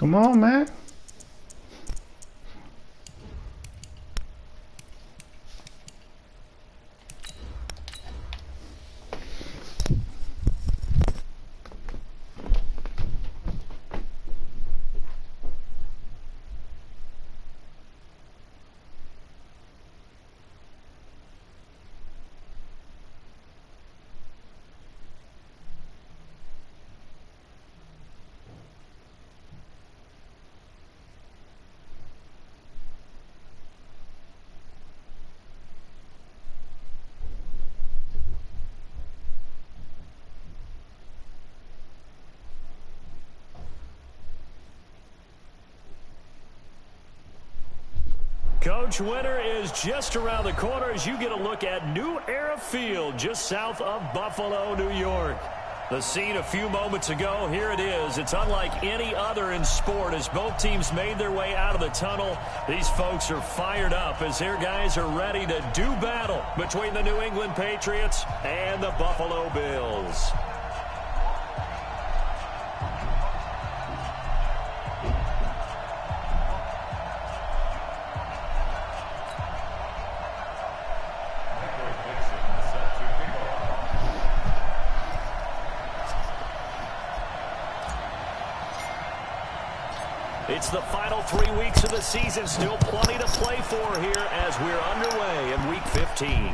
Come on, man. Coach, winter is just around the corner as you get a look at New Era Field just south of Buffalo, New York. The scene a few moments ago, here it is. It's unlike any other in sport as both teams made their way out of the tunnel. These folks are fired up as their guys are ready to do battle between the New England Patriots and the Buffalo Bills. It's the final 3 weeks of the season. Still plenty to play for here as we're underway in Week 15.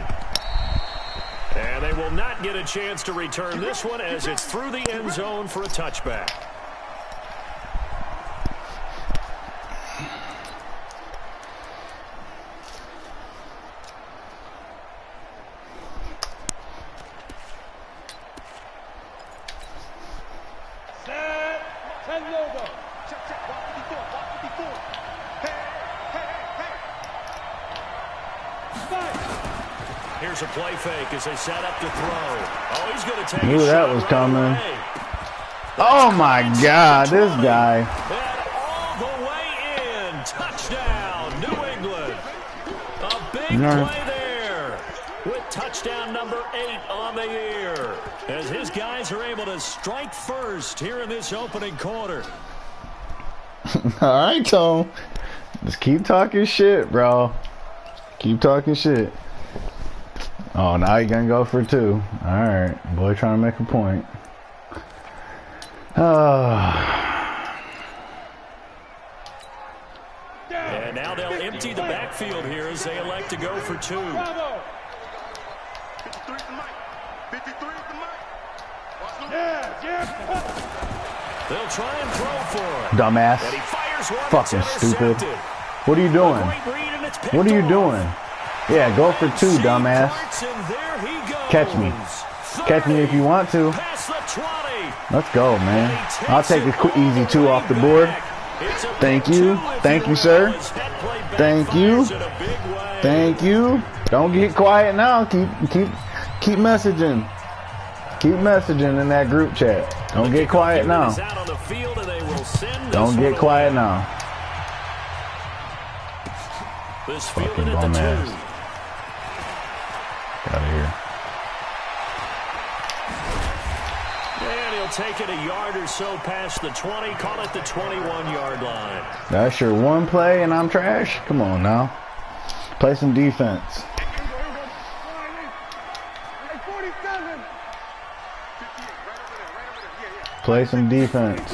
And they will not get a chance to return this one as it's through the end zone for a touchback. Here's a play fake as they set up to throw. Oh, he's going to take Knew that was coming. Oh my God, this guy. And all the way in. Touchdown, New England. A big play there with touchdown number 8 on the year as his guys are able to strike first here in this opening quarter. All right, Tom. Just keep talking shit, bro. Keep talking shit. Oh, now you're going to go for 2. All right. Boy trying to make a point. And now they'll empty the backfield here as they elect to go for 2. They'll try and throw for him. Dumbass. And he fires one. Fucking stupid. What are you doing? What are you doing? Yeah, go for 2, dumbass. Catch me. Catch me if you want to. Let's go, man. I'll take a quick, easy 2 off the board. Thank you. Thank you, sir. Thank you. Thank you. Don't get quiet now. Keep messaging. Keep messaging in that group chat. Don't get quiet now. Don't get quiet now. Fucking bum ass. Get out of here. And he'll take it a yard or so past the 20. Call it the 21-yard line. That's your one play and I'm trash? Come on now. Play some defense. Play some defense.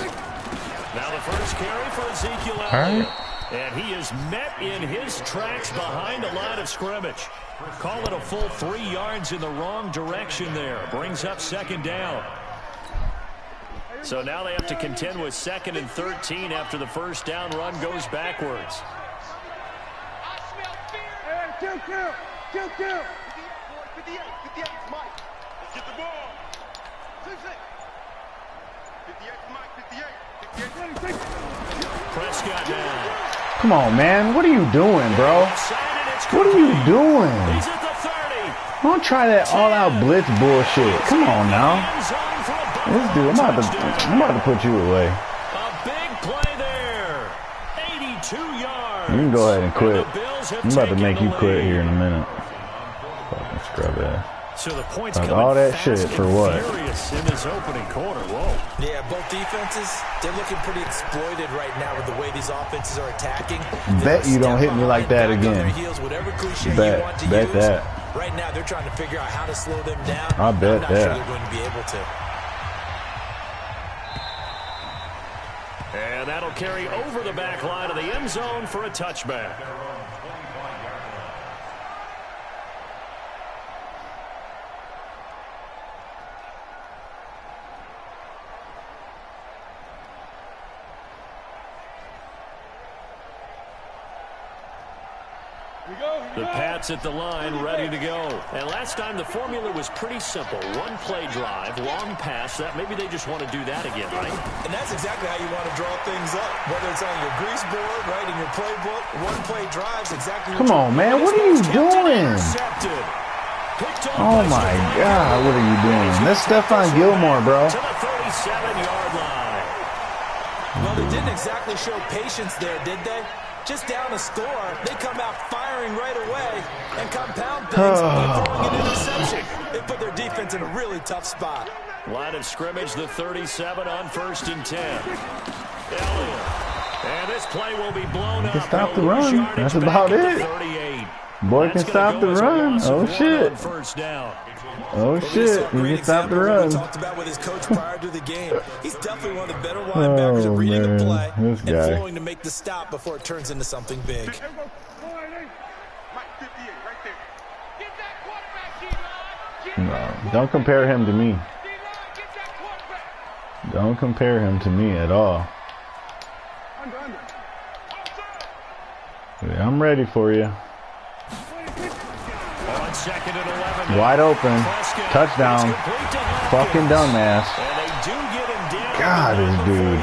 Now the first carry for Ezekiel All right. And he is met in his tracks behind the line of scrimmage. Call it a full 3 yards in the wrong direction there. Brings up second down. So now they have to contend with 2nd and 13 after the first down run goes backwards. Prescott down. Come on, man. What are you doing, bro? What are you doing? He's at the 30. Don't try that all-out blitz bullshit. Come on now. This dude, I'm about to put you away. A big play there. 82 yards. You can go ahead and quit. I'm about to make you quit here in a minute. Fucking scrub ass. So the points like coming all that fast shit for what? furious in this opening quarter. Whoa. Yeah, both defenses, they're looking pretty exploited right now with the way these offenses are attacking. Bet you don't hit me like that again. Bet that. Right now, they're trying to figure out how to slow them down. I bet I'm not sure they're going to be able to. And that'll carry over the back line of the end zone for a touchback. The Pats at the line, ready to go. And last time the formula was pretty simple. One play drive, long pass. That maybe they just want to do that again, right? And that's exactly how you want to draw things up. Whether it's on your grease board, right, in your playbook, one play drives exactly. Come on, man. What are you doing? Oh, my God. What are you doing? That's Stephon Gilmore, bro. To the 37-yard line. Well, they didn't exactly show patience there, did they? Just down a score, they come out firing right away and compound things by throwing an interception. They put their defense in a really tough spot. Line of scrimmage, the 37 on 1st and 10. Elliott. And this play will be blown up. Stop the run. That's about it. Boy can stop the run. Oh, shit. Oh, shit. He can stop the run. Talked about with his coach prior to the game. He's definitely one of the better linebackers at reading a play and flowing to make the stop before it turns into something big. No, don't compare him to me. Don't compare him to me at all. Yeah, I'm ready for you. Second and 11. Wide open. Touchdown. Fucking dumbass. God, this dude.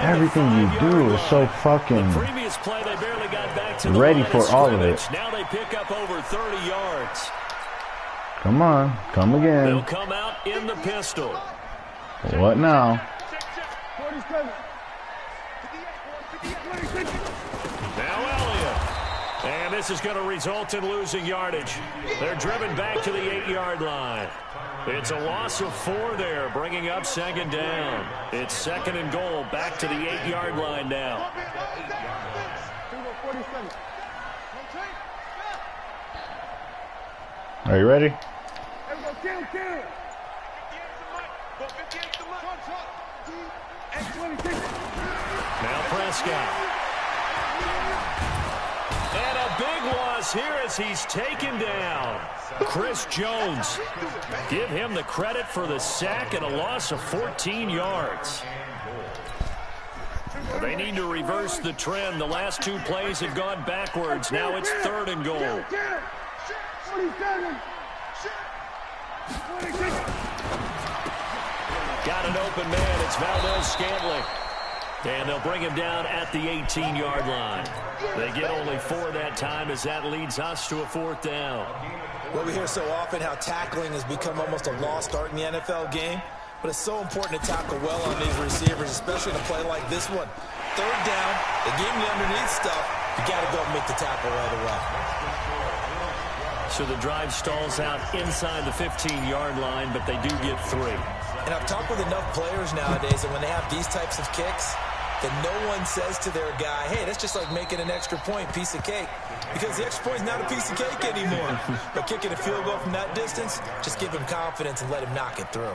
Everything you do is so fucking ready for all of it. Now they pick up over 30 yards. Come on. Come again. They'll come out in the pistol. What now? Now Elliott. And this is going to result in losing yardage. They're driven back to the 8-yard line. It's a loss of 4 there, bringing up second down. It's second and goal, back to the 8-yard line now. Are you ready? Now Prescott. And a big loss here as he's taken down. Chris Jones. Give him the credit for the sack and a loss of 14 yards. They need to reverse the trend. The last 2 plays have gone backwards. Now it's third and goal. Got an open man. It's Valdez-Scantling. And they'll bring him down at the 18-yard line. They get only 4 that time as that leads us to a 4th down. Well, we hear so often how tackling has become almost a lost art in the NFL game. But it's so important to tackle well on these receivers, especially in a play like this one. Third down, they gave me underneath stuff. You got to go and make the tackle right away. So the drive stalls out inside the 15-yard line, but they do get 3. And I've talked with enough players nowadays that when they have these types of kicks, that no one says to their guy, hey, that's just like making an extra point, piece of cake. Because the extra point is not a piece of cake anymore. But kicking a field goal from that distance, just give him confidence and let him knock it through.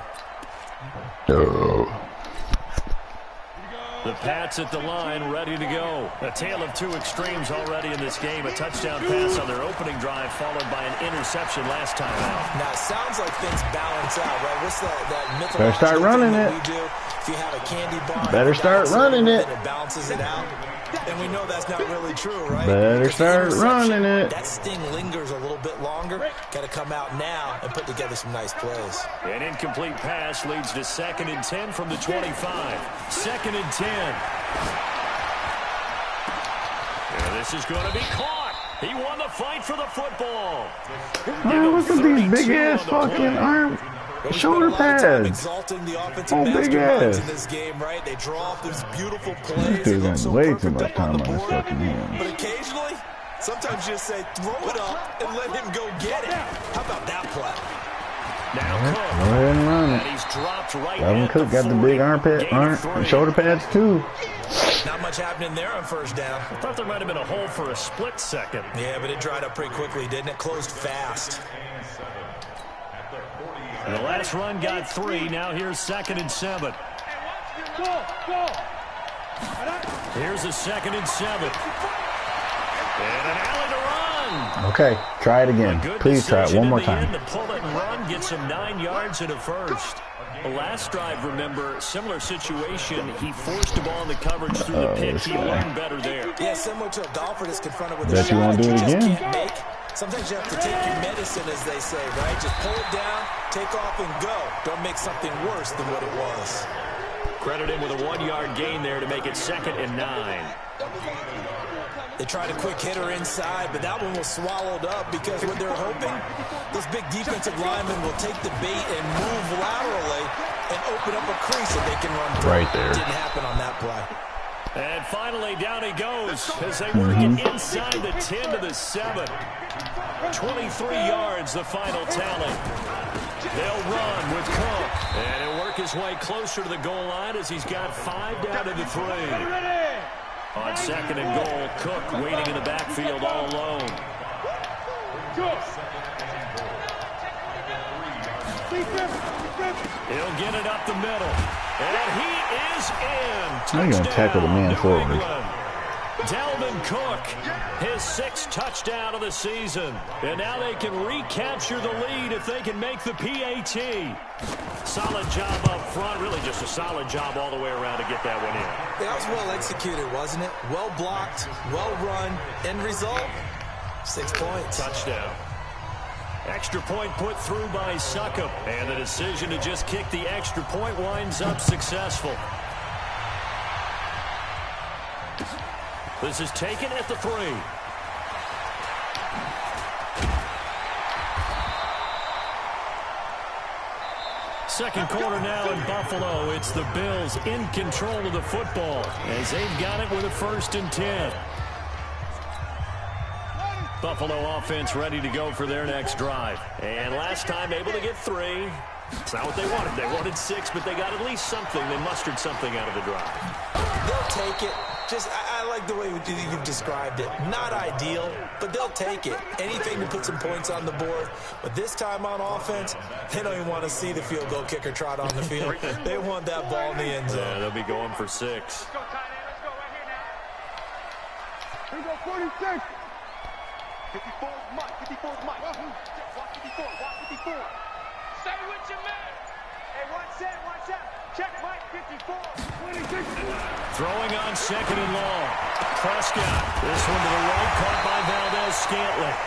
The Pats at the line, ready to go. A tale of 2 extremes already in this game. A touchdown pass on their opening drive, followed by an interception last time out. Now, it sounds like things balance out, right? What's that mythological better start running it. We do? If you have a candy bar, better start running it. It balances it out. And we know that's not really true, right? Better start running it. That sting lingers a little bit longer. Got to come out now and put together some nice plays. An incomplete pass leads to 2nd and 10 from the 25. 2nd and 10. And this is going to be caught. He won the fight for the football. Man, look at these big ass fucking arm. Shoulder pads. Oh, big ass. In this game, right? They draw up these beautiful plays. Dude, got way too much time on his fucking hands. But occasionally, sometimes you just say, throw it up and let him go get it. How about Cook. Go ahead and run it. And he's dropped right Dalvin at Cook the got the 40. big armpit, shoulder pads too. Not much happening there on first down. I thought there might have been a hole for a split second. Yeah, but it dried up pretty quickly, didn't it? Closed fast. And the last run got 3. Now here's 2nd and 7. Here's a 2nd and 7. And an alley to run. Okay, try it again. Please try it one more time. To pull it and run, gets him 9 yards and a first. The last drive, remember, similar situation. He forced the ball in the coverage through the pick. He learned better there. Yeah, similar to a golfer that's confronted with Bet a shot you won't that do you it just again. can't make. Sometimes you have to take your medicine, as they say, right? Just pull it down, take off, and go. Don't make something worse than what it was. Credit him with a 1-yard gain there to make it 2nd and 9. They tried a quick hitter inside, but that one was swallowed up because what they're hoping, this big defensive lineman will take the bait and move laterally and open up a crease that they can run through. Right there. Didn't happen on that play. And finally, down he goes as they work it inside the 10 to the 7. 23 yards, the final tally. They'll run with Cook. And he'll work his way closer to the goal line as he's got 5 down to the 3. On 2nd and goal, Cook waiting in the backfield all alone. He'll get it up the middle. And he is in. Now you're going to tackle the man forward. Dalvin Cook, his 6th touchdown of the season. And now they can recapture the lead if they can make the PAT. Solid job up front. Really just a solid job all the way around to get that one in. That was well executed, wasn't it? Well blocked, well run. End result, 6 points. Touchdown. Extra point put through by Succop. And the decision to just kick the extra point winds up successful. This is taken at the 3. Second quarter now in Buffalo. It's the Bills in control of the football as they've got it with a 1st and 10. Buffalo offense ready to go for their next drive. And last time able to get 3. It's not what they wanted. They wanted 6, but they got at least something. They mustered something out of the drive. They'll take it. I like the way you've described it. Not ideal, but they'll take it. Anything to put some points on the board. But this time on offense, they don't even want to see the field goal kicker trot on the field. They want that ball in the end zone. Yeah, they'll be going for 6. Let's go, tight end. Let's go right here now. Here we go, 46. 54 is Mike. 54 is Mike. Watch 54. Watch 54. Stay with your man. Hey, watch that. Watch that. Check Mike. 54. 26. Throwing on 2nd and long. Prescott. This one to the right, caught by Valdez-Scantling.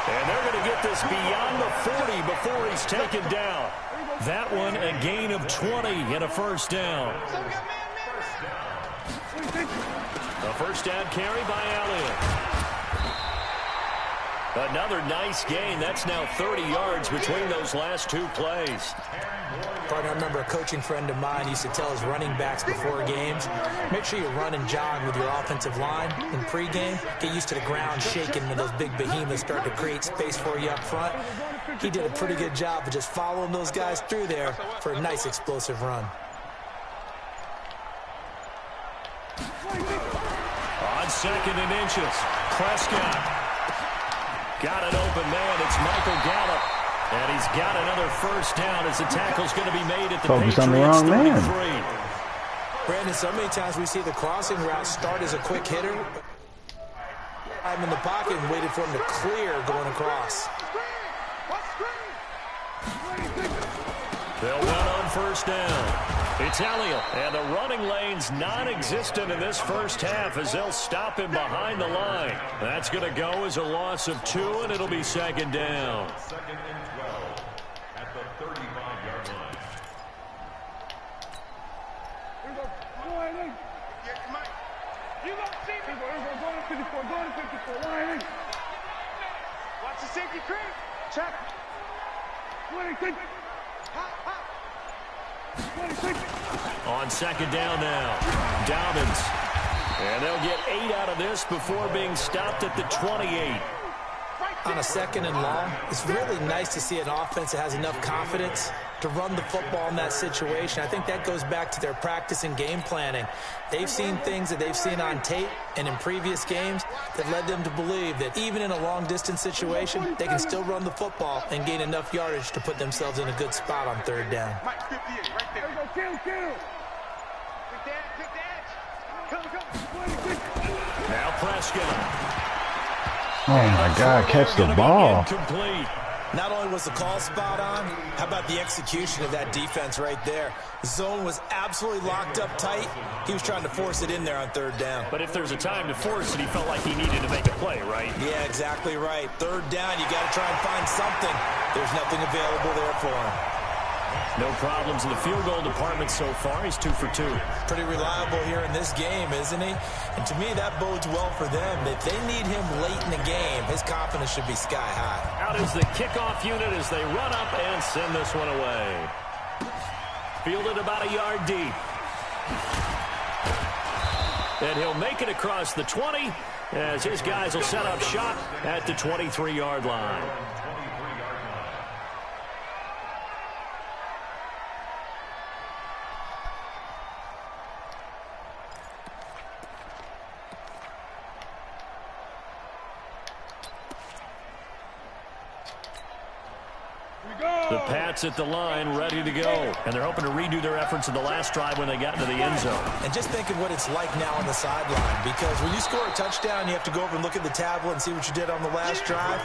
And they're going to get this beyond the 40 before he's taken down. That one a gain of 20 and a 1st down. A 1st down carry by Elliott. Another nice gain. That's now 30 yards between those last 2 plays. Partner, I remember a coaching friend of mine used to tell his running backs before games, make sure you run and jog with your offensive line in pregame. Get used to the ground shaking when those big behemoths start to create space for you up front. He did a pretty good job of just following those guys through there for a nice explosive run. On 2nd and inches, Prescott. Got an open man. It's Michael Gallup. And he's got another 1st down as the tackle's going to be made at the Focus on the Patriots' wrong man. 33. Brandon, so many times we see the crossing route start as a quick hitter. I'm in the pocket and waited for him to clear going across. They'll run on 1st down. It's Elliott, and the running lane's non-existent in this 1st half as they'll stop him behind the line. That's going to go as a loss of 2, and it'll be 2nd down. 2nd and 12 at the 35-yard line. You don't see me. Go to 54. Go to 54. Watch the safety creep. Check. 26. On 2nd down now, Dobbins. And they'll get 8 out of this before being stopped at the 28. On a 2nd and long, it's really nice to see an offense that has enough confidence to run the football in that situation. I think that goes back to their practice and game planning. They've seen things that they've seen on tape and in previous games that led them to believe that even in a long-distance situation, they can still run the football and gain enough yardage to put themselves in a good spot on third down. Mike, 58, right there. Kill. Quick dash. Now Prescott. Oh my God, catch the ball. Incomplete. Not only was the call spot on, how about the execution of that defense right there? The zone was absolutely locked up tight. He was trying to force it in there on third down. But if there's a time to force it, he felt like he needed to make a play, right? Yeah, exactly right. Third down, you got to try and find something. There's nothing available there for him. No problems in the field goal department so far. He's 2 for 2. Pretty reliable here in this game, isn't he? And to me, that bodes well for them. If they need him late in the game, his confidence should be sky high. Out is the kickoff unit as they run up and send this one away. Fielded about a yard deep. And he'll make it across the 20 as his guys will set up shop at the 23-yard line. The Pats at the line, ready to go. And they're hoping to redo their efforts in the last drive when they got into the end zone. And just think of what it's like now on the sideline. Because when you score a touchdown, you have to go over and look at the tablet and see what you did on the last drive.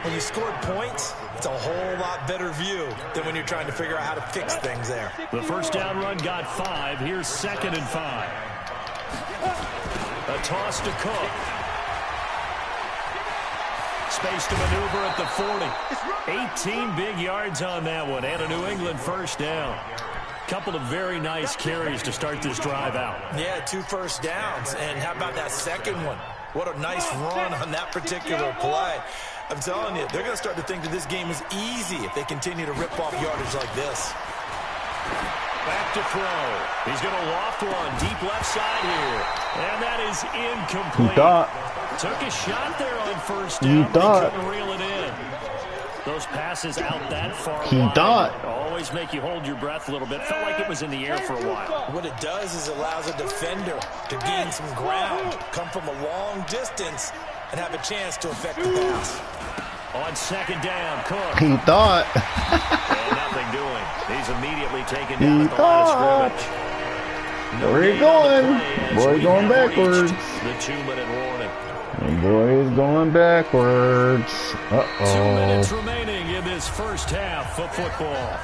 When you scored points, it's a whole lot better view than when you're trying to figure out how to fix things there. The first down run got 5. Here's 2nd and 5. A toss to Cook. Space to maneuver at the 40. 18 big yards on that one, and a New England first down. Couple of very nice carries to start this drive out. Yeah, 2 first downs. And how about that second one? What a nice run on that particular play. I'm telling you, they're going to start to think that this game is easy if they continue to rip off yardage like this. Back to throw. He's going to loft one deep left side here. And that is incomplete. Took a shot there on first down, but couldn't reel it in. Those passes out that far wide always make you hold your breath a little bit. Felt like it was in the air for a while. What it does is it allows a defender to gain some ground, come from a long distance, and have a chance to affect the pass. On second down, Cook. He thought. And nothing doing. He's immediately taken down at the line of scrimmage. Where are you going? Boy, going backwards. The 2-minute warning. Boy is going backwards. 2 minutes remaining in this first half of football.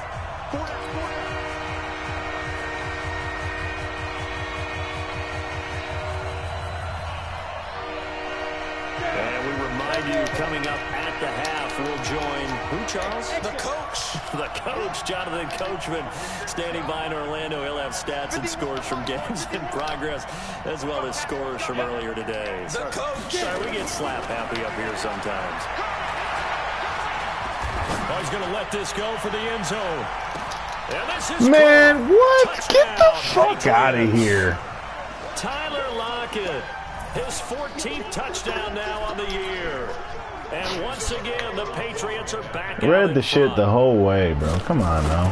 And we remind you, coming up at the half, we'll join who, Charles? The coach. The coach, Jonathan Coachman, standing by in Orlando. He'll have stats and scores from games in progress, as well as scores from earlier today. The coach. Sorry, we get slap happy up here sometimes. Oh, he's going to let this go for the end zone. And this is Man, what? Touchdown. Get the fuck out of here. Tyler Lockett, his 14th touchdown now on the year. And once again, the Patriots are back. Read the shit the whole way, bro. Come on now.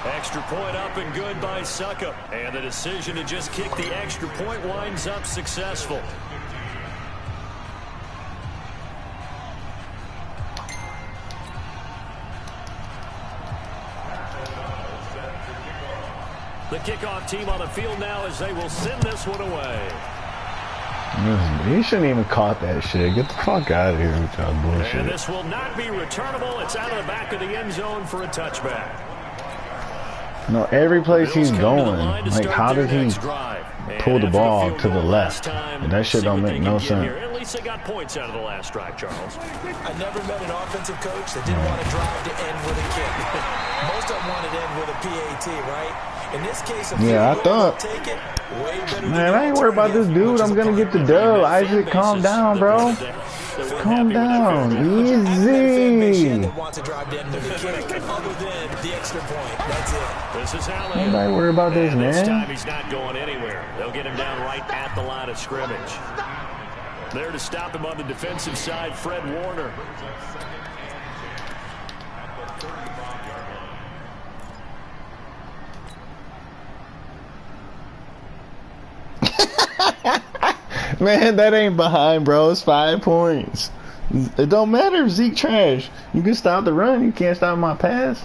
Extra point up and good by Suckup. And the decision to just kick the extra point winds up successful. The kickoff team on the field now as they will send this one away. He shouldn't even caught that shit. Get the fuck out of here with y'all bullshit. And this will not be returnable. It's out of the back of the end zone for a touchback. No, every place he's going, like how did he pull the ball to the left? And that shit don't make no sense. At least they got points out of the last drive, Charles. I never met an offensive coach that didn't want to drive to end with a kick. Most of them wanted to end with a PAT, right? In this case, yeah, I thought. Man, I ain't worried about this dude. I'm gonna get the dub. Isaac, calm down, bro. Calm down. Easy. Nobody worry about this, man. This time he's not going anywhere. They'll get him down right at the line of scrimmage. There to stop him on the defensive side, Fred Warner. Man, that ain't behind, bro. It's 5 points. It don't matter if Zeke trash. You can stop the run. You can't stop my pass.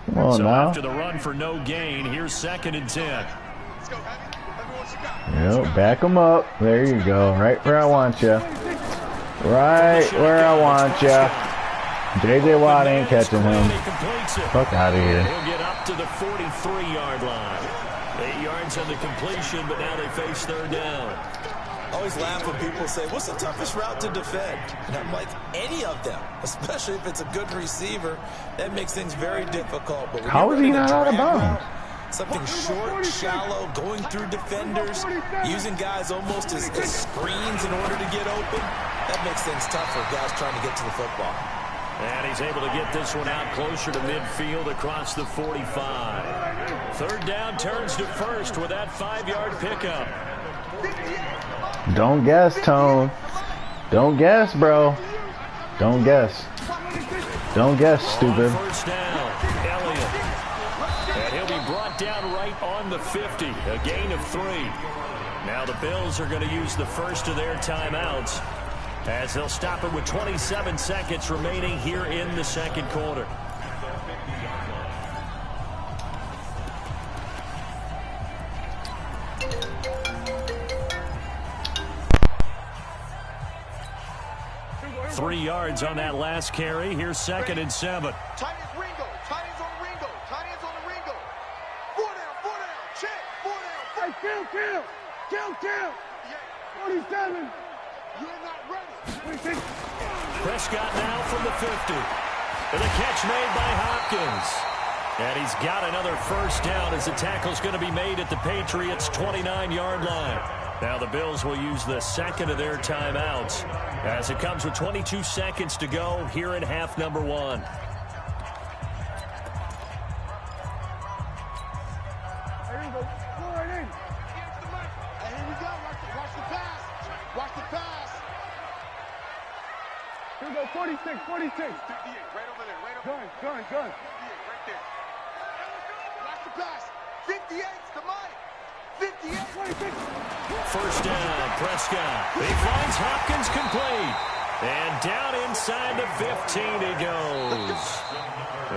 Come on so now. After the run for no gain, here's 2nd and 10. Yep, back him up. There you go. Right where I want you. Right where I want you. J.J. Watt ain't catching him. Fuck out of here. He'll get up to the 43-yard line. 8 yards on the completion, but now they face 3rd down. I always laugh when people say, what's the toughest route to defend? And I'm like, any of them, especially if it's a good receiver. That makes things very difficult. But how is he not out of bounds? Something short, shallow, going through defenders, using guys almost as screens in order to get open. That makes things tough for guys trying to get to the football. And he's able to get this one out closer to midfield across the 45. 3rd down turns to 1st with that 5-yard pickup. Don't guess, Tone. Don't guess, bro. Don't guess. Don't guess, stupid. 1st down, Elliott. And he'll be brought down right on the 50. A gain of 3. Now the Bills are going to use the first of their timeouts as they'll stop it with 27 seconds remaining here in the 2nd quarter. Three yards on that last carry. Here's 2nd and 7. Tight ends Ringo. Tight ends on Ringo. Tight ends on the Ringo. 4 down. Check. 4 down. Hey, kill. 47. You're not ready. Prescott now from the 50. And a catch made by Hopkins. And he's got another 1st down as the tackle's going to be made at the Patriots' 29-yard line. Now the Bills will use the 2nd of their timeouts as it comes with 22 seconds to go here in half number 1. Here we go. Go right in. Hey, here we go. Watch the pass. Watch the pass. Here we go. 46. 58. Right over there. Right over there. Gun. 58. Right there. Watch the pass. 58's the Mike. 58. 26. 1st down, Prescott. He finds Hopkins complete. And down inside the 15 he goes.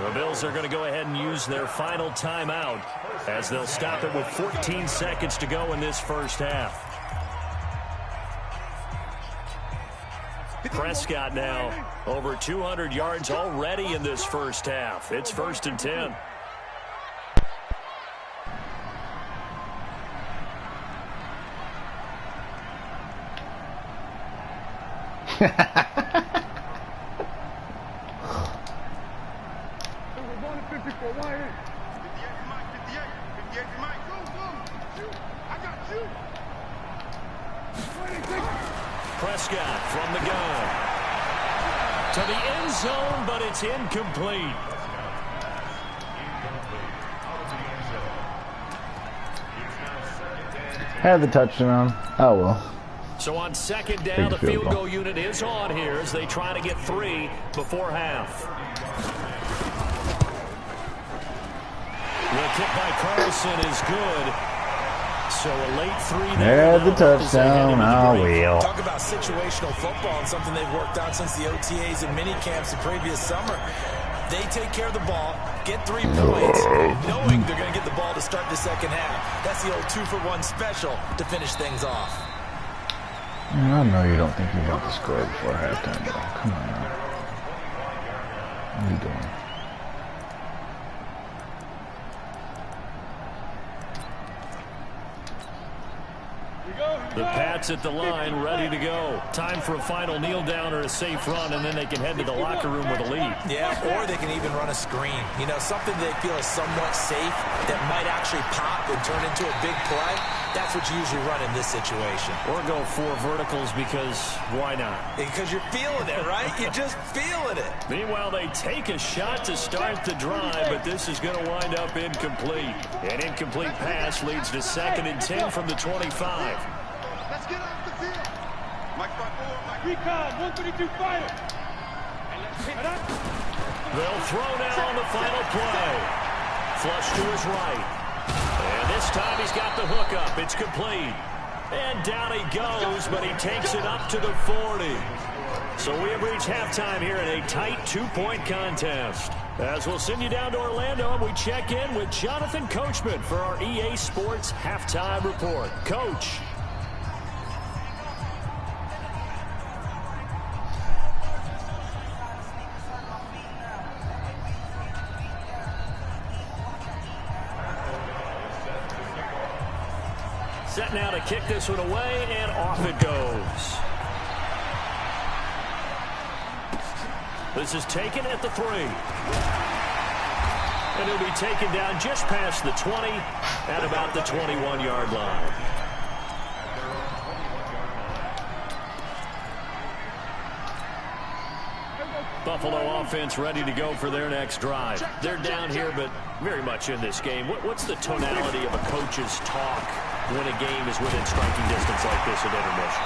The Bills are going to go ahead and use their final timeout as they'll stop it with 14 seconds to go in this 1st half. Prescott now over 200 yards already in this 1st half. It's 1st and 10. Prescott from the gun to the end zone, but it's incomplete. Had the touchdown. Oh well. So on 2nd down, the field goal unit is on here as they try to get 3 before half. The kick by Carlson is good. So a late 3 there. There's the touchdown. Oh, well. Talk about situational football and something they've worked out since the OTAs and mini camps the previous summer. They take care of the ball, get 3 points, knowing they're going to get the ball to start the 2nd half. That's the old 2-for-1 special to finish things off. I know you don't think you're about to score before halftime, bro. Come on now. What are you doing? The Pats at the line, ready to go. Time for a final kneel down or a safe run, and then they can head to the locker room with a lead. Yeah, or they can even run a screen. You know, something they feel is somewhat safe that might actually pop and turn into a big play. That's what you usually run in this situation. Or go 4 verticals because why not? Because you're feeling it, right? You're just feeling it. Meanwhile, they take a shot to start the drive, but this is going to wind up incomplete. An incomplete pass leads to 2nd and 10 from the 25. Let's get off the field. Mike, recon, 132 fighter. And let's hit it up. They'll throw now on the final play. Flush to his right. And this time he's got the hook up. It's complete. And down he goes, but he takes it up to the 40. So we have reached halftime here in a tight 2-point contest. As we'll send you down to Orlando, and we check in with Jonathan Coachman for our EA Sports Halftime Report. Coach. Set now to kick this one away, and off it goes. This is taken at the 3. And he'll be taken down just past the 20 at about the 21-yard line. Buffalo offense ready to go for their next drive. They're down here, but very much in this game. What's the tonality of a coach's talk when a game is within striking distance like this at intermission?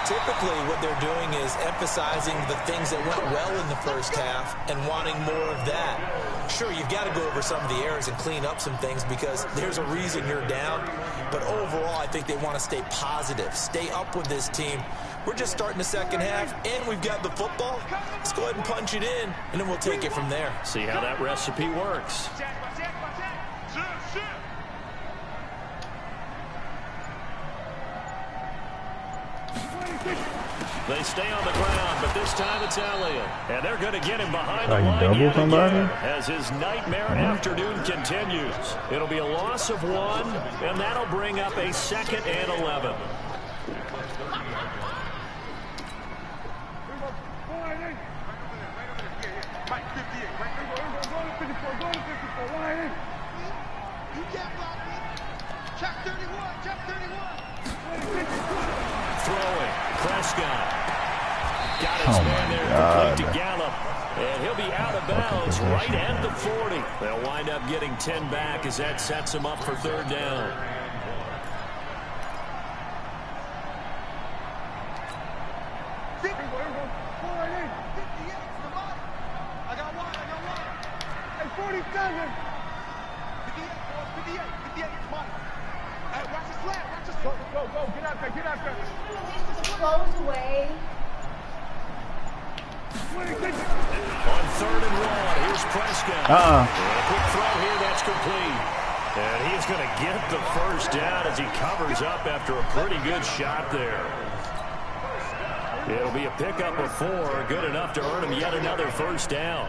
Typically, what they're doing is emphasizing the things that went well in the first half and wanting more of that. Sure, you've got to go over some of the errors and clean up some things because there's a reason you're down. But overall, I think they want to stay positive, stay up with this team. We're just starting the second half, and we've got the football. Let's go ahead and punch it in, and then we'll take it from there. See how that recipe works. They stay on the ground, but this time it's Elliott. And they're going to get him behind the line yet again as his nightmare afternoon continues. It'll be a loss of 1, and that'll bring up a 2nd and 11. Throwing. Prescott. Got his man there complete to Gallup. And he'll be out of bounds right at the 40. They'll wind up getting 10 back as that sets him up for 3rd down. I got one. Hey, 47. 58, it's mine. Hey, watch the slap, Go, get out there. Close away. On 3rd and 1, here's Prescott. And a quick throw here, that's complete. And he's going to get the 1st down as he covers up after a pretty good shot there. It'll be a pickup of 4, good enough to earn him yet another 1st down.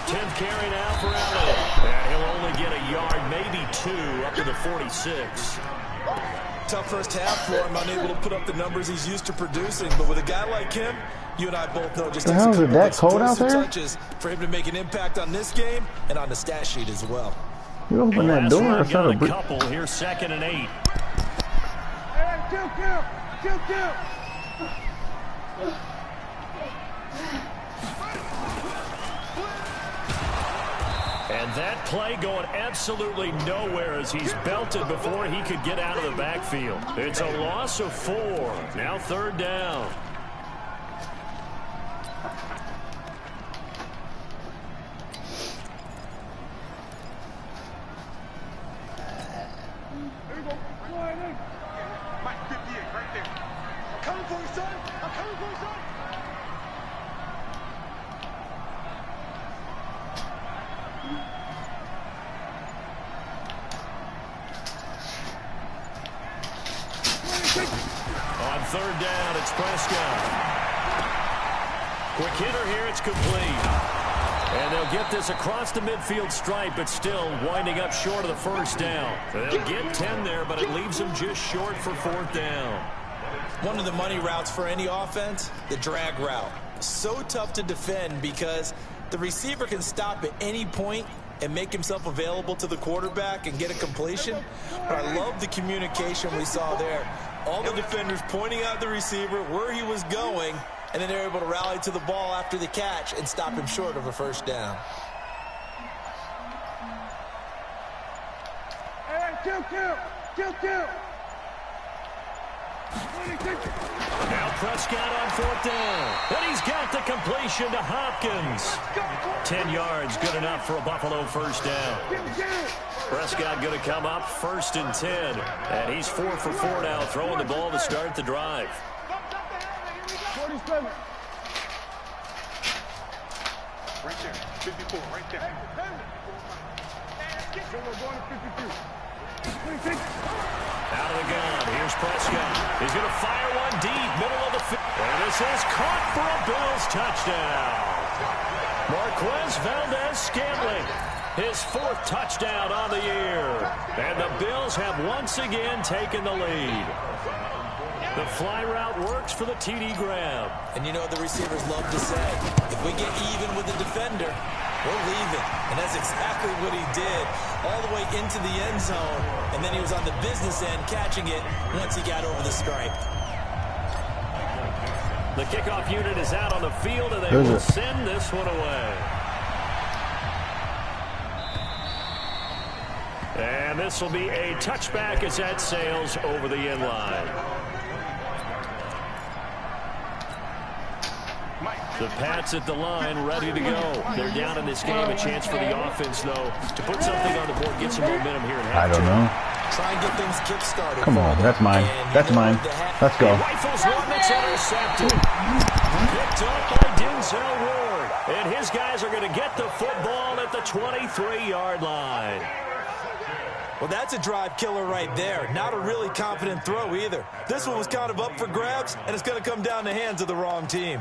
10th carry now for Elliott. And he'll only get a yard, maybe 2, up to the 46. Tough first half for him, unable to put up the numbers he's used to producing. But with a guy like him, you and I both know just takes a couple of explosive touches for him to make an impact on this game and on the stat sheet as well. You open that door. I saw a couple here, 2nd and 8. Hey, kill. And that play going absolutely nowhere as he's belted before he could get out of the backfield. It's a loss of 4. Now 3rd down. There you go. Mike, 58, right there. I'm coming for you, son. On 3rd down, it's Prescott. Quick hitter here, it's complete. And they'll get this across the midfield stripe, but still winding up short of the 1st down. They'll get 10 there, but it leaves them just short for 4th down. One of the money routes for any offense, the drag route. So tough to defend because the receiver can stop at any point and make himself available to the quarterback and get a completion. But I love the communication we saw there. All the defenders pointing out the receiver, where he was going, and then they're able to rally to the ball after the catch and stop him short of a 1st down. Hey, kill. Now Prescott on 4th down. And he's got the completion to Hopkins. 10 yards, good enough for a Buffalo first down. Prescott going to come up 1st and 10. And he's 4 for 4 now, throwing the ball to start the drive. 47. Right there, 54, right there. Going to 52. Out of the gun, here's Prescott. He's going to fire one deep, middle of the field. And this is caught for a Bills touchdown. Marquez Valdez-Scantling, his 4th touchdown on the year. And the Bills have once again taken the lead. The fly route works for the TD grab. And you know what the receivers love to say? If we get even with the defender, we're leaving. And that's exactly what he did, all the way into the end zone. And then he was on the business end catching it once he got over the stripe. The kickoff unit is out on the field, and they will send this one away. And this will be a touchback as that sails over the end line. The Pats at the line, ready to go. They're down in this game. A chance for the offense, though, to put something on the board, get some momentum here in halftime. I don't know. Try and get things kick-started. Come on, that's mine. That's mine. Let's go. Rifles one that's intercepted. Picked up by Denzel Ward. And his guys are going to get the football at the 23-yard line. Well, that's a drive killer right there. Not a really confident throw either. This one was kind of up for grabs, and it's going to come down the hands of the wrong team.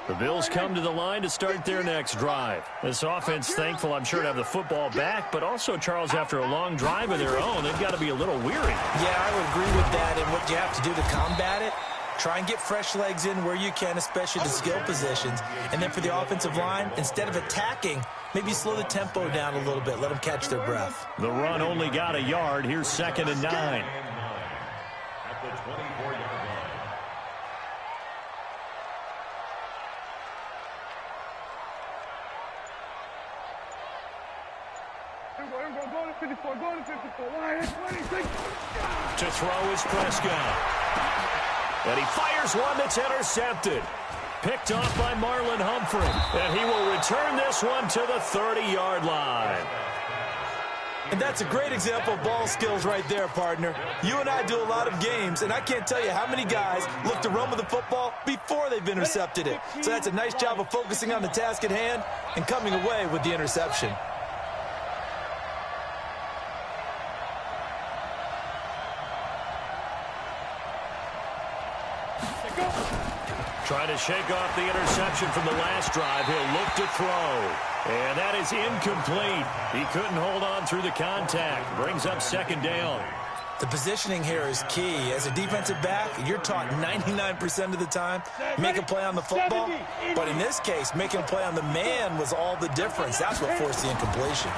The Bills come to the line to start their next drive. This offense, thankful, I'm sure, to have the football back, but also, Charles, after a long drive of their own, they've got to be a little weary. Yeah, I would agree with that, and what you have to do to combat it, try and get fresh legs in where you can, especially the skill positions. And then for the offensive line, instead of attacking, maybe slow the tempo down a little bit, let them catch their breath. The run only got a yard. Here's 2nd and 9. At the 24-yard line. To throw is Prescott. And he fires one that's intercepted. Picked off by Marlon Humphrey. And he will return this one to the 30-yard line. And that's a great example of ball skills right there, partner. You and I do a lot of games, and I can't tell you how many guys look to run with the football before they've intercepted it. So that's a nice job of focusing on the task at hand and coming away with the interception. Trying to shake off the interception from the last drive. He'll look to throw. And that is incomplete. He couldn't hold on through the contact. Brings up 2nd down. The positioning here is key. As a defensive back, you're taught 99% of the time, make a play on the football. But in this case, making a play on the man was all the difference. That's what forced the incompletion.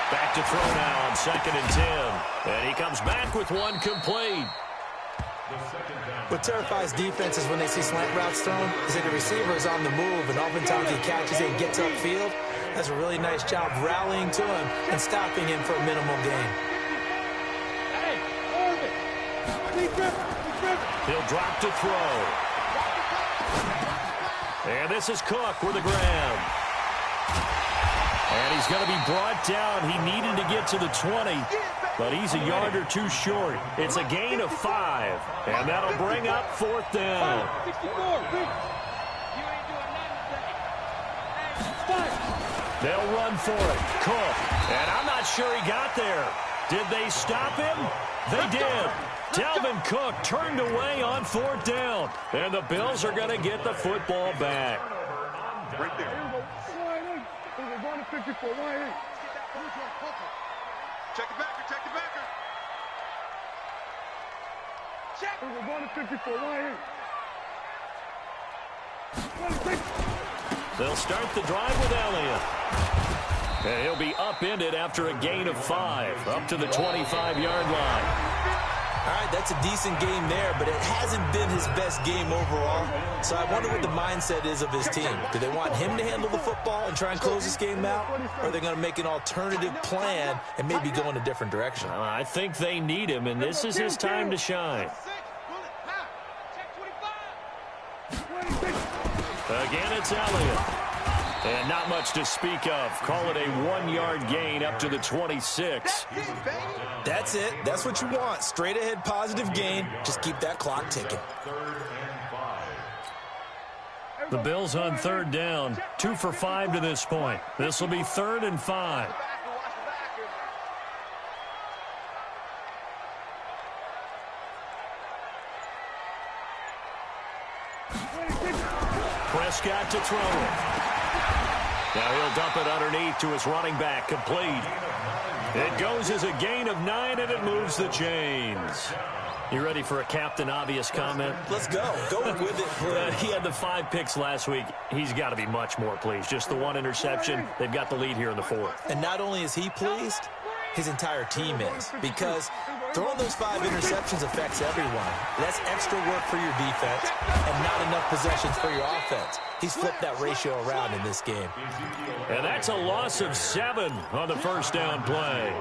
Back to throw now on 2nd and 10. And he comes back with one complete. What terrifies defenses when they see slant routes thrown is that the receiver is on the move, and oftentimes he catches it and gets upfield. Does a really nice job rallying to him and stopping him for a minimal gain. He'll drop to throw. And this is Cook with a grab. And he's going to be brought down. He needed to get to the 20, but he's a yard or two short. It's a gain of 5, and that'll bring up 4th down. They'll run for it. Cook, and I'm not sure he got there. Did they stop him? They did. Dalvin Cook turned away on 4th down, and the Bills are going to get the football back. Right there. We're going to 54. Check the backer, check the backer. Check. We're going to 54. They'll start the drive with Elliott. And he'll be upended after a gain of 5, up to the 25-yard line. All right, that That's a decent game there, but it hasn't been his best game overall. So I wonder what the mindset is of his team. Do they want him to handle the football and try and close this game out? Or are they going to make an alternative plan and maybe go in a different direction? I think they need him, and this is his time to shine. Again, it's Elliott. And not much to speak of. Call it a 1-yard gain up to the 26. That's it. That's what you want. Straight ahead positive gain. Just keep that clock ticking. The Bills on 3rd down. 2 for 5 to this point. This will be 3rd and 5. Prescott to throw it. Now he'll dump it underneath to his running back. Complete. It goes as a gain of 9, and it moves the chains. You ready for a Captain Obvious comment? Let's go. Go with it. He had the 5 picks last week. He's got to be much more pleased. Just the 1 interception. They've got the lead here in the 4th. And not only is he pleased, his entire team is. Because throwing those 5 interceptions affects everyone. That's extra work for your defense and not enough possessions for your offense. He's flipped that ratio around in this game. And that's a loss of 7 on the 1st down play.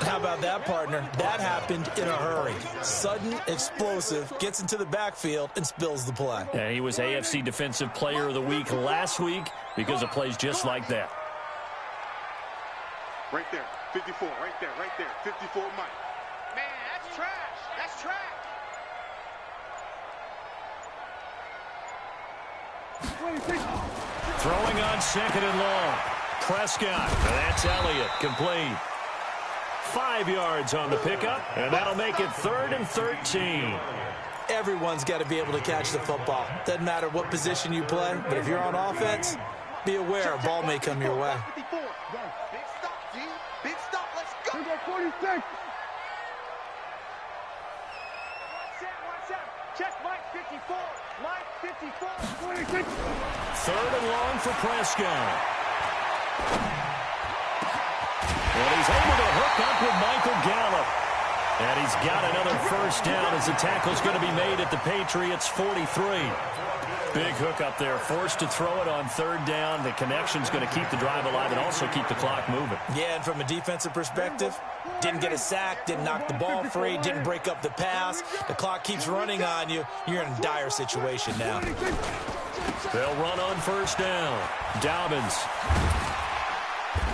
How about that, partner? That happened in a hurry. Sudden, explosive, gets into the backfield and spills the play. And he was AFC Defensive Player of the Week last week because of plays just like that. Right there, 54, right there, 54 Mike. Man, that's trash. That's trash. Throwing on 2nd and long. Prescott. And that's Elliott. Complete. 5 yards on the pickup, and that'll make it 3rd and 13. Everyone's got to be able to catch the football. Doesn't matter what position you play, but if you're on offense, be aware a ball may come your way. Big stop, G. Big stop. Let's go. 46. Check Mike 54. Mike 54. 26. 3rd and long for Prescott. And he's able to hook up with Michael Gallup. And he's got another 1st down as the tackle's going to be made at the Patriots' 43. Big hook up there. Forced to throw it on 3rd down. The connection's going to keep the drive alive and also keep the clock moving. Yeah, and from a defensive perspective, didn't get a sack, didn't knock the ball free, didn't break up the pass. The clock keeps running on you. You're in a dire situation now. They'll run on 1st down. Dobbins.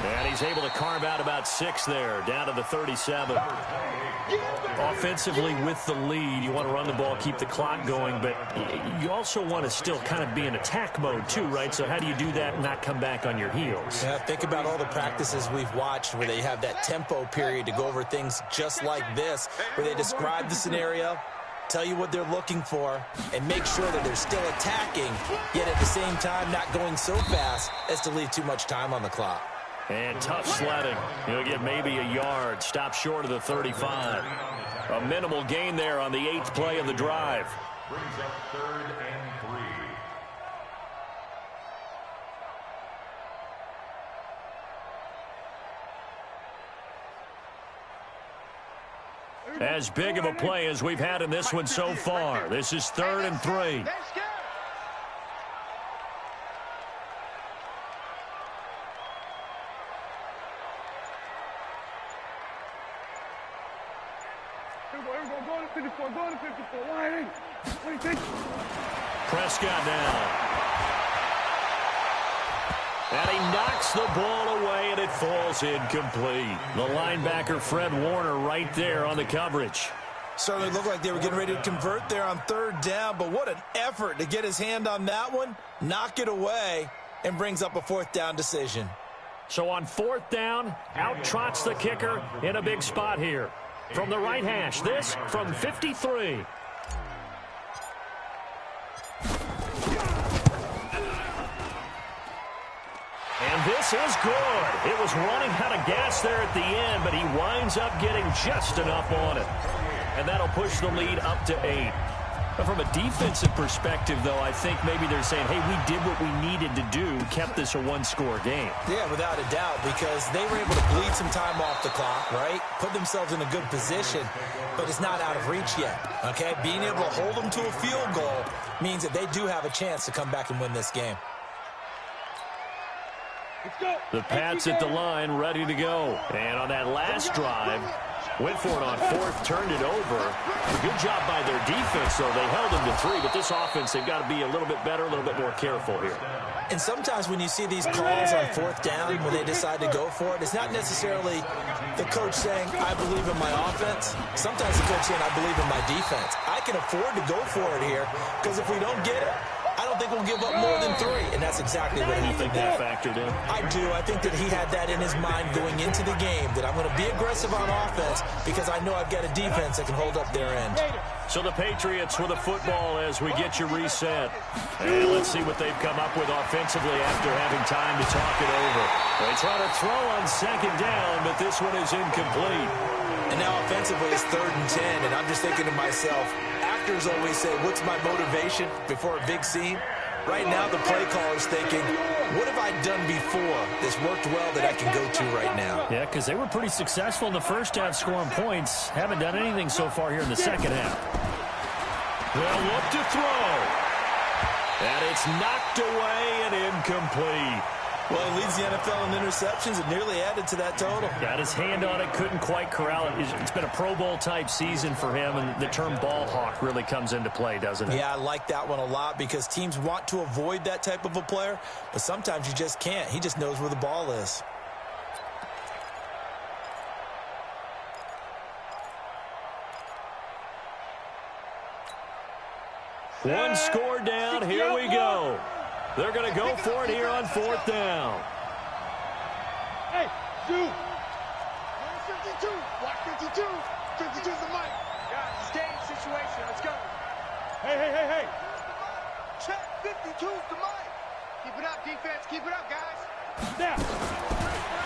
And he's able to carve out about 6 there, down to the 37. Offensively with the lead, you want to run the ball, keep the clock going, but you also want to still kind of be in attack mode too, right? So how do you do that and not come back on your heels? Yeah, think about all the practices we've watched where they have that tempo period to go over things just like this, where they describe the scenario, tell you what they're looking for, and make sure that they're still attacking, yet at the same time not going so fast as to leave too much time on the clock. And tough sledding. He'll get maybe a yard. Stop short of the 35. A minimal gain there on the 8th play of the drive. Brings up 3rd and 3. As big of a play as we've had in this one so far. This is 3rd and 3. Prescott down. And he knocks the ball away, and it falls incomplete. The linebacker, Fred Warner, right there on the coverage. Certainly looked like they were getting ready to convert there on 3rd down, but what an effort to get his hand on that one, knock it away, and brings up a 4th down decision. So on 4th down, out trots the kicker in a big spot here. From the right hash, this from 53. And this is good. It was running out of gas there at the end, but he winds up getting just enough on it. And that'll push the lead up to 8. From a defensive perspective, though, I think maybe they're saying, hey, we did what we needed to do, kept this a one-score game. Yeah, without a doubt, because they were able to bleed some time off the clock, right? Put themselves in a good position, but it's not out of reach yet, okay? Being able to hold them to a field goal means that they do have a chance to come back and win this game. The Pats at the line, ready to go. And on that last drive, went for it on fourth, turned it over. A good job by their defense, though. They held them to 3, but this offense, they've got to be a little bit better, a little bit more careful here. And sometimes when you see these calls on fourth down, when they decide to go for it, it's not necessarily the coach saying, I believe in my offense. Sometimes the coach saying, I believe in my defense. I can afford to go for it here, because if we don't get it, I don't think we'll give up more than 3, and that's exactly what happened. You think that factored in? I do. I think that he had that in his mind going into the game, that I'm going to be aggressive on offense because I know I've got a defense that can hold up their end. So the Patriots with a football as we get you reset. And let's see what they've come up with offensively after having time to talk it over. They try to throw on second down, but this one is incomplete. And now offensively it's 3rd and 10, and I'm just thinking to myself, actors always say, what's my motivation before a big scene? Right now the play caller's thinking, what have I done before that's worked well that I can go to right now? Yeah, because they were pretty successful in the first half scoring points. Haven't done anything so far here in the second half. They'll look to throw. And it's knocked away and incomplete. Well, he leads the NFL in interceptions and nearly added to that total. Got his hand on it, couldn't quite corral it. It's been a Pro Bowl-type season for him, and the term ball hawk really comes into play, doesn't it? Yeah, I like that one a lot because teams want to avoid that type of a player, but sometimes you just can't. He just knows where the ball is. One score down, here we go. They're going to go for it here on 4th down. Hey, shoot. 52. Watch 52. 52's the mic. Guys, it's game situation. Let's go. Hey. Check 52's the mic. Keep it up, defense. Keep it up, guys. Snap.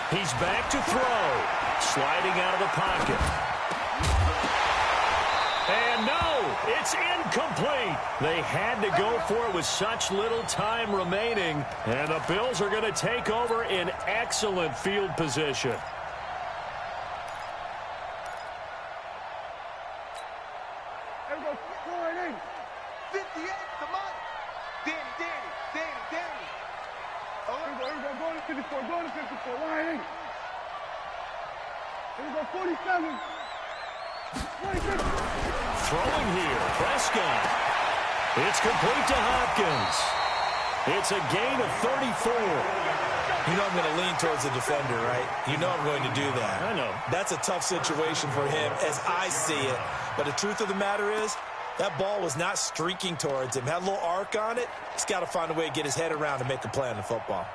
He's back to throw. Sliding out of the pocket. And no, it's incomplete. They had to go for it with such little time remaining. And the Bills are going to take over in excellent field position. There we go. 4-8. 58, the mic. Danny. Oh, here we go. Go to 54. 1-8. Here we go. 47. 26. Throwing here, Prescott. It's complete to Hopkins. It's a gain of 34. You know I'm going to lean towards the defender, right? You know I'm going to do that. I know. That's a tough situation for him as I see it. But the truth of the matter is, that ball was not streaking towards him. Had a little arc on it. He's got to find a way to get his head around and make a play on the football.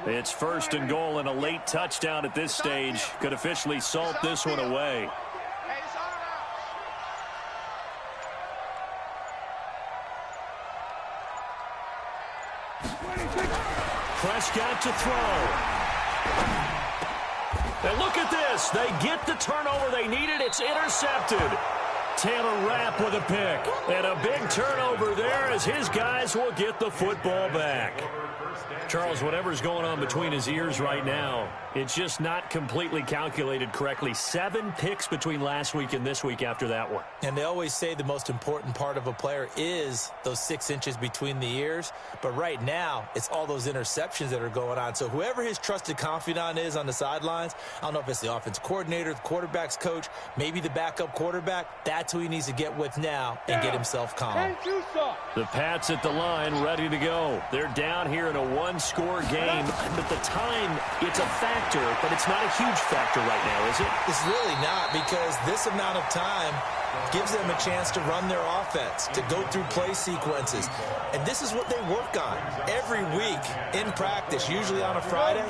It's 1st and goal, and a late touchdown at this stage could officially salt this one away. Hey, it's all out. Prescott to throw. And look at this. They get the turnover they needed. It's intercepted. Taylor Rapp with a pick. And a big turnover there as his guys will get the football back. Charles, whatever's going on between his ears right now, it's just not completely calculated correctly. 7 picks between last week and this week after that one. And they always say the most important part of a player is those 6 inches between the ears. But right now, it's all those interceptions that are going on. So whoever his trusted confidant is on the sidelines, I don't know if it's the offense coordinator, the quarterback's coach, maybe the backup quarterback, that's who he needs to get with now and get himself calm. The Pats at the line, ready to go. They're down here in a one-score game. But the time, it's a factor, but it's not a huge factor right now, is it? It's really not, because this amount of time gives them a chance to run their offense, to go through play sequences. And this is what they work on every week in practice, usually on a Friday.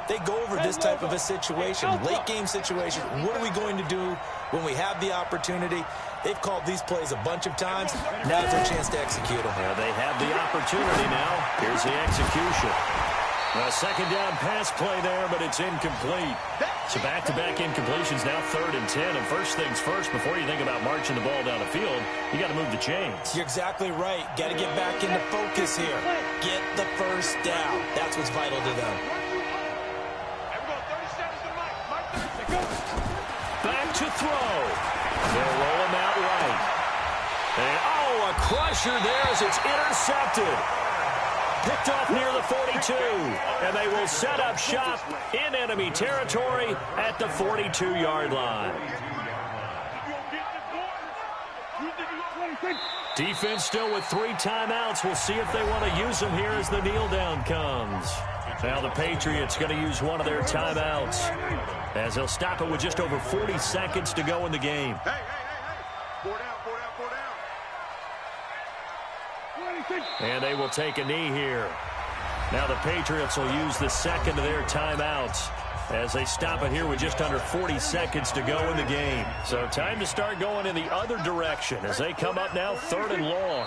They go over this type of a situation, late game situation. What are we going to do when we have the opportunity? They've called these plays a bunch of times. Now's their chance to execute them. Yeah, they have the opportunity now. Here's the execution. A second down pass play there, but it's incomplete. So back-to-back incompletions, now 3rd and 10. And first things first, before you think about marching the ball down the field, you got to move the chains. You're exactly right. Got to get back into focus here. Get the first down. That's what's vital to them. Back to throw. They'll roll him out right. And, oh, a crusher there as it's intercepted. Picked off near the 42, and they will set up shop in enemy territory at the 42-yard line. Defense still with 3 timeouts. We'll see if they want to use them here as the kneel down comes. Now the Patriots going to use one of their timeouts as they'll stop it with just over 40 seconds to go in the game. Hey. 4 down. And they will take a knee here. Now the Patriots will use the second of their timeouts as they stop it here with just under 40 seconds to go in the game. So time to start going in the other direction as they come up now 3rd and long.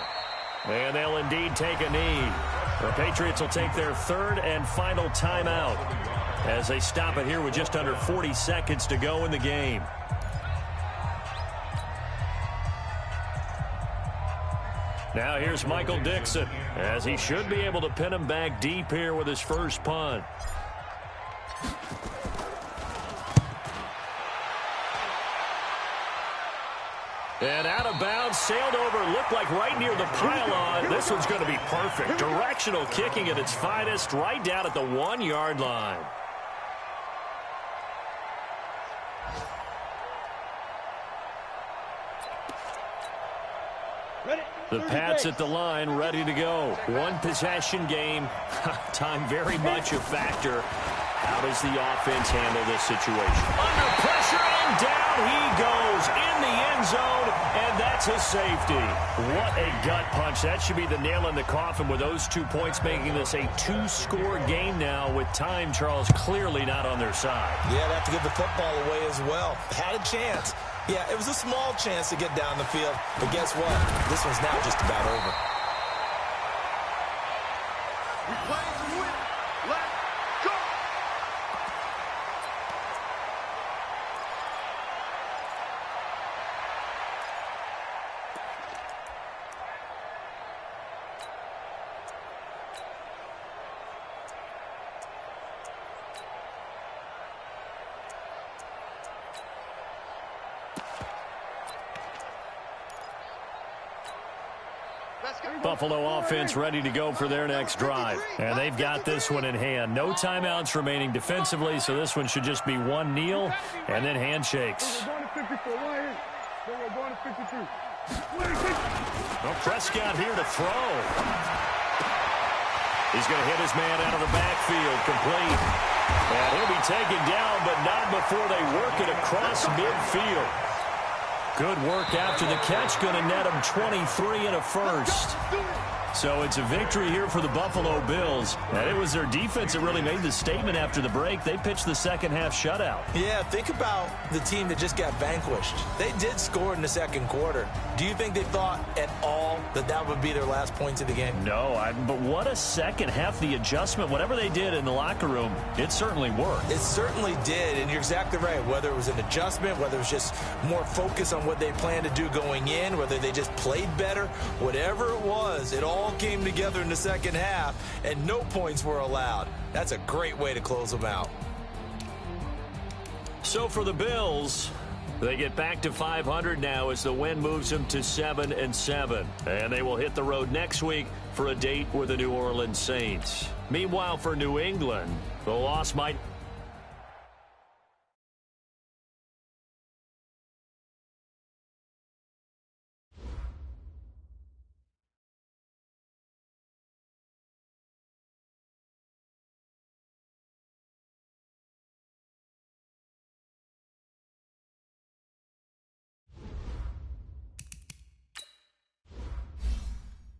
And they'll indeed take a knee. The Patriots will take their 3rd and final timeout as they stop it here with just under 40 seconds to go in the game. Now here's Michael Dixon as he should be able to pin him back deep here with his first punt. And out of bounds, sailed over, looked like right near the pylon. This one's going to be perfect. Directional kicking at its finest, right down at the 1-yard line. The Pats at the line, ready to go. 1 possession game. Time very much a factor. How does the offense handle this situation? Under pressure, and down he goes in the end zone, and that's a safety. What a gut punch. That should be the nail in the coffin with those 2 points, making this a 2-score game now with time, Charles, clearly not on their side. Yeah, they have to give the football away as well. Had a chance. Yeah, it was a small chance to get down the field, but guess what? This one's now just about over. We play to win. Let's go. Buffalo offense ready to go for their next drive. And they've got this one in hand. No timeouts remaining defensively, so this one should just be 1 kneel and then handshakes. Well, Prescott here to throw. He's going to hit his man out of the backfield, complete. And he'll be taken down, but not before they work it across midfield. Good work after the catch, going to net him 23 and a first. So it's a victory here for the Buffalo Bills. And it was their defense that really made the statement after the break. They pitched the second-half shutout. Yeah, think about the team that just got vanquished. They did score in the second quarter. Do you think they thought at all that that would be their last points of the game? No, but what a second half. The adjustment, whatever they did in the locker room, it certainly worked. It certainly did, and you're exactly right. Whether it was an adjustment, whether it was just more focus on what they planned to do going in, whether they just played better, whatever it was, it all came together in the second half, and no points were allowed. That's a great way to close them out. So for the Bills, they get back to 500 now as the win moves them to 7-7. And they will hit the road next week for a date with the New Orleans Saints. Meanwhile, for New England, the loss might